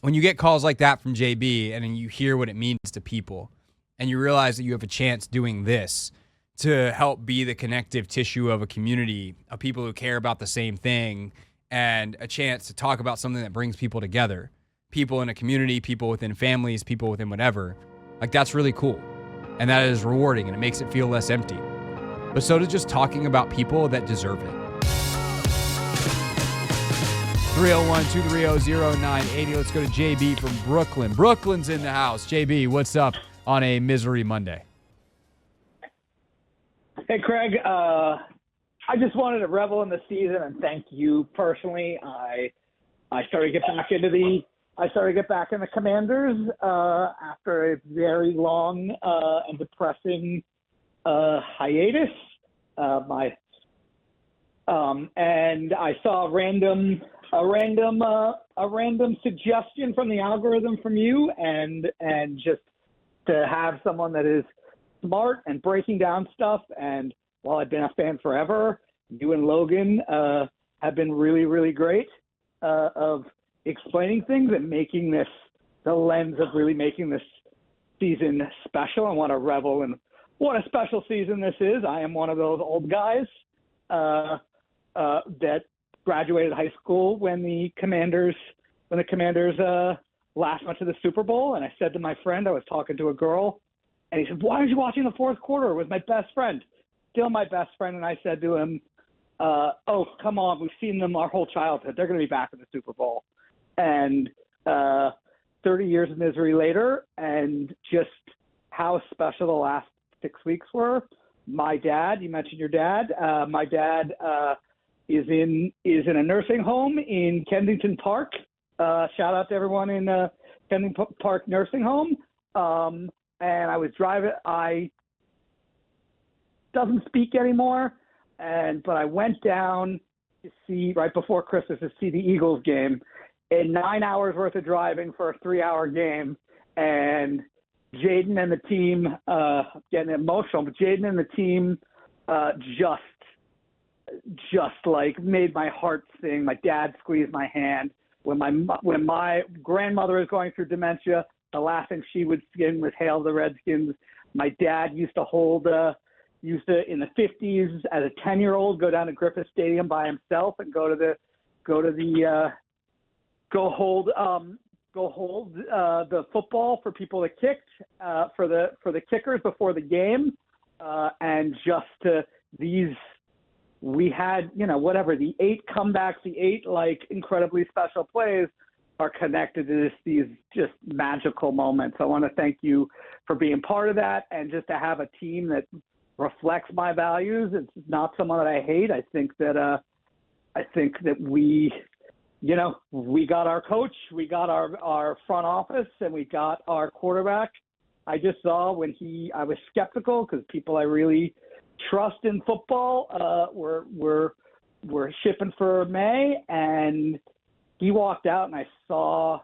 when you get calls like that from JB and then you hear what it means to people and you realize that you have a chance doing this to help be the connective tissue of a community of people who care about the same thing and a chance to talk about something that brings people together, people in a community, people within families, people within whatever, like that's really cool. And that is rewarding and it makes it feel less empty. But so does just talking about people that deserve it. 301-230-0980. Let's go to JB from Brooklyn. Brooklyn's in the house. JB, what's up on a misery Monday? Hey, Craig. I just wanted to revel in the season and thank you personally. I started to get back in the Commanders after a very long and depressing hiatus. And I saw a random suggestion from the algorithm from you, and just to have someone that is smart and breaking down stuff. And while I've been a fan forever, you and Logan have been really, really great of explaining things and making this the lens of really making this season special. I want to revel in what a special season this is. I am one of those old guys that graduated high school when the Commanders last went to the Super Bowl. And I said to my friend, I was talking to a girl, and he said, "Why aren't you watching the fourth quarter with my best friend?" Still my best friend. And I said to him, "Oh, come on. We've seen them our whole childhood. They're going to be back in the Super Bowl." And 30 years of misery later, and just how special the last 6 weeks were. My dad, you mentioned your dad. My dad is in a nursing home in Kensington Park. Shout out to everyone in Kensington Park Nursing Home. And I was driving. I doesn't speak anymore, but I went down to see right before Christmas to see the Eagles game. In 9 hours worth of driving for a 3-hour game, and Jayden and the team, getting emotional, but Jayden and the team just like made my heart sing. My dad squeezed my hand. When my grandmother was going through dementia, the last thing she would sing was "Hail the Redskins." My dad used to in the 50s as a 10-year-old go down to Griffith Stadium by himself and go hold the football for people that kicked, for the kickers before the game, and just we had, the 8 comebacks, the 8 incredibly special plays are connected to these just magical moments. I want to thank you for being part of that, and just to have a team that reflects my values. It's not someone that I hate. I think that we got our coach, we got our front office, and we got our quarterback. I just saw I was skeptical because people I really trust in football were shipping for May, and he walked out, and I saw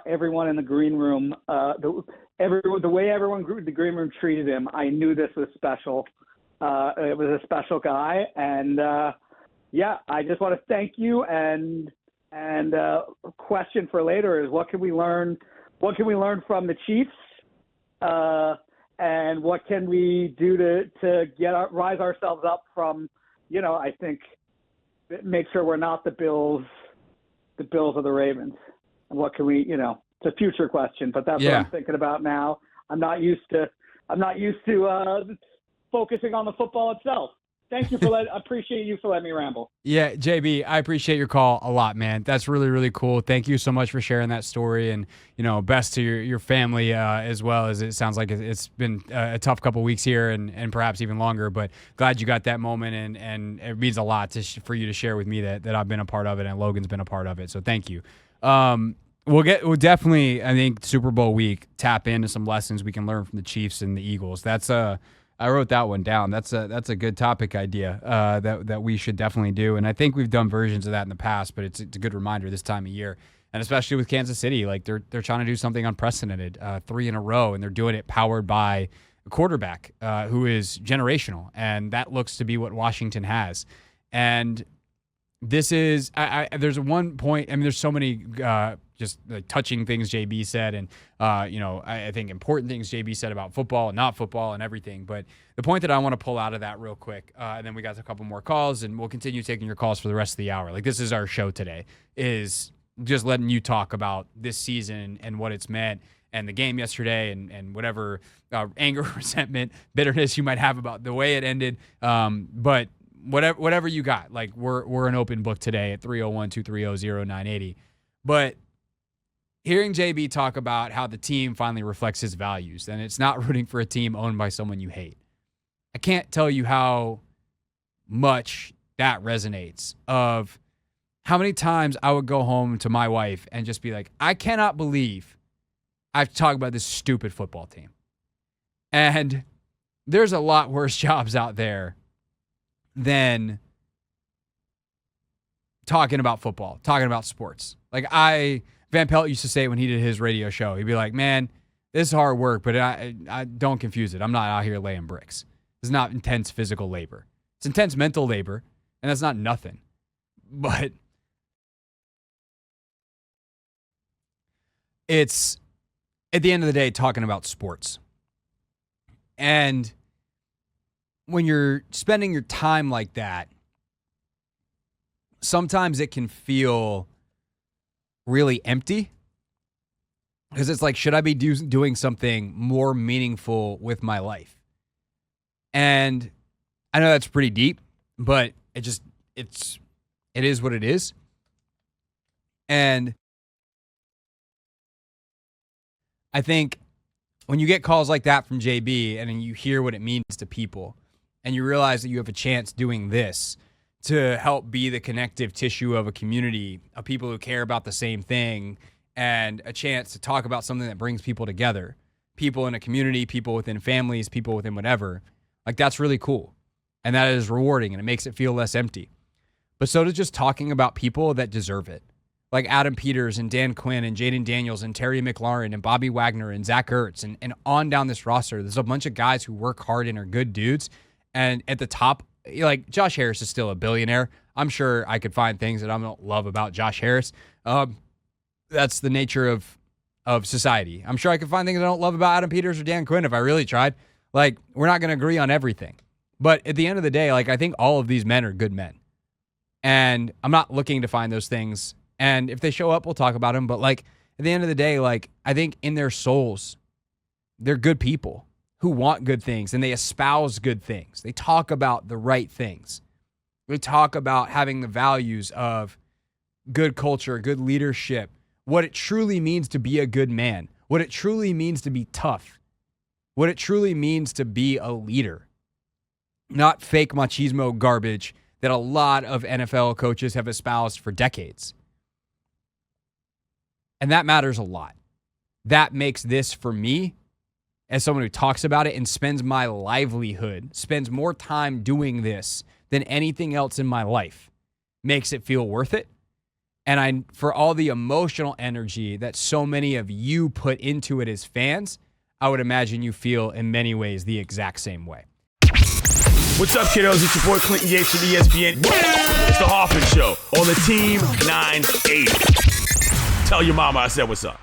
everyone in the green room, the way everyone in the green room treated him. I knew this was special. It was a special guy, and I just want to thank you. And a question for later is, what can we learn? What can we learn from the Chiefs? And what can we do to rise ourselves up from? I think make sure we're not the Bills or the Ravens. And what can we? It's a future question, but that's what I'm thinking about now. I'm not used to focusing on the football itself. Thank you I appreciate you for letting me ramble. Yeah, JB, I appreciate your call a lot, man. That's really, really cool. Thank you so much for sharing that story, and best to your family as well. As it sounds like it's been a tough couple weeks here, and perhaps even longer. But glad you got that moment, and it means a lot for you to share with me that I've been a part of it, and Logan's been a part of it. So thank you. We'll definitely, I think, Super Bowl week, tap into some lessons we can learn from the Chiefs and the Eagles. I wrote that one down. That's a good topic idea that we should definitely do. And I think we've done versions of that in the past, but it's a good reminder this time of year. And especially with Kansas City, they're trying to do something unprecedented, 3 in a row, and they're doing it powered by a quarterback who is generational, and that looks to be what Washington has. And this is there's one point. I mean, there's so many just like touching things JB said, and I think important things JB said about football and not football and everything. But the point that I want to pull out of that real quick, and then we got a couple more calls, and we'll continue taking your calls for the rest of the hour. Like, this is our show today, is just letting you talk about this season and what it's meant, and the game yesterday, and whatever anger, resentment, bitterness you might have about the way it ended. But whatever you got, like, we're an open book today at 301-230-0980. But hearing JB talk about how the team finally reflects his values, and it's not rooting for a team owned by someone you hate. I can't tell you how much that resonates, of how many times I would go home to my wife and just be like, I cannot believe I have to talk about this stupid football team. And there's a lot worse jobs out there than talking about football, talking about sports. Like, Van Pelt used to say when he did his radio show, he'd be like, man, this is hard work, but I don't confuse it. I'm not out here laying bricks. This is not intense physical labor. It's intense mental labor, and that's not nothing. But it's, at the end of the day, talking about sports. And when you're spending your time like that, sometimes it can feel really empty, because it's like, should I be doing something more meaningful with my life? And I know that's pretty deep, but it is what it is. And I think when you get calls like that from JB, and then you hear what it means to people, and you realize that you have a chance doing this to help be the connective tissue of a community of people who care about the same thing, and a chance to talk about something that brings people together, people in a community, people within families, people within whatever, like, that's really cool. And that is rewarding, and it makes it feel less empty. But so does just talking about people that deserve it, like Adam Peters and Dan Quinn and Jayden Daniels and Terry McLaurin and Bobby Wagner and Zach Ertz and on down this roster. There's a bunch of guys who work hard and are good dudes. And at the top, like, Josh Harris is still a billionaire. I'm sure I could find things that I don't love about Josh Harris. That's the nature of society. I'm sure I could find things I don't love about Adam Peters or Dan Quinn if I really tried. Like, we're not going to agree on everything. But at the end of the day, like, I think all of these men are good men. And I'm not looking to find those things. And if they show up, we'll talk about them. But, like, at the end of the day, like, I think in their souls, they're good people who want good things, and they espouse good things. They talk about the right things. They talk about having the values of good culture, good leadership, what it truly means to be a good man, what it truly means to be tough, what it truly means to be a leader. Not fake machismo garbage that a lot of NFL coaches have espoused for decades. And that matters a lot. That makes this, for me, as someone who talks about it and spends my livelihood, spends more time doing this than anything else in my life, makes it feel worth it. And for all the emotional energy that so many of you put into it as fans, I would imagine you feel in many ways the exact same way. What's up, kiddos? It's your boy Clinton Yates from ESPN. It's the Hoffman Show on the Team 980. Tell your mama I said what's up.